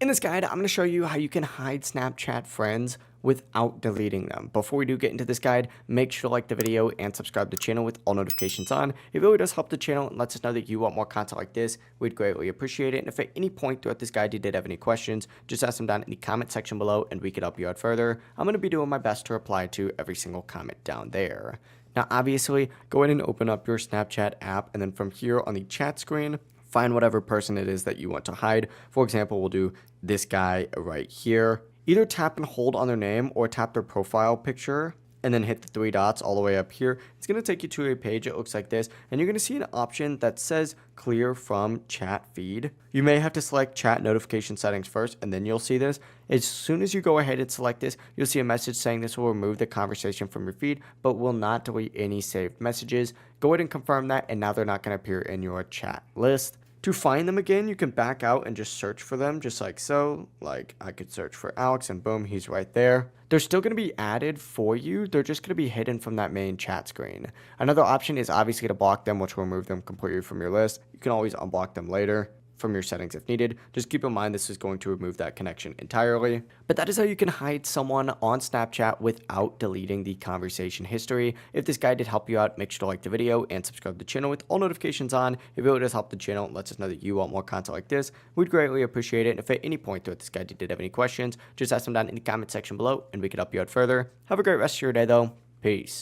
In this guide, I'm going to show you how you can hide Snapchat friends without deleting them. Before we do get into this guide, make sure to like the video and subscribe to the channel with all notifications on. It really does help the channel and lets us know that you want more content like this. We'd greatly appreciate it. And if at any point throughout this guide you did have any questions, just ask them down in the comment section below and we could help you out further. I'm going to be doing my best to reply to every single comment down there. Now, obviously, go ahead and open up your Snapchat app, and then from here on the chat screen, find whatever person it is that you want to hide. For example, we'll do this guy right here. Either tap and hold on their name or tap their profile picture and then hit the three dots all the way up here. It's going to take you to a page. It looks like this, and you're going to see an option that says clear from chat feed. You may have to select chat notification settings first, and then you'll see this. As soon as you go ahead and select this, you'll see a message saying this will remove the conversation from your feed, but will not delete any saved messages. Go ahead and confirm that, and now they're not going to appear in your chat list. To find them again, you can back out and just search for them, just like so. Like, I could search for Alex, and boom, he's right there. They're still going to be added for you. They're just going to be hidden from that main chat screen. Another option is obviously to block them, which will remove them completely from your list. You can always unblock them later from your settings if needed. Just keep in mind this is going to remove that connection entirely. But that is how you can hide someone on Snapchat without deleting the conversation history. If this guide did help you out, make sure to like the video and subscribe to the channel with all notifications on. It really does help the channel and lets us know that you want more content like this. We'd greatly appreciate it. And if at any point throughout this guide you did have any questions, just ask them down in the comment section below and we can help you out further. Have a great rest of your day though. Peace.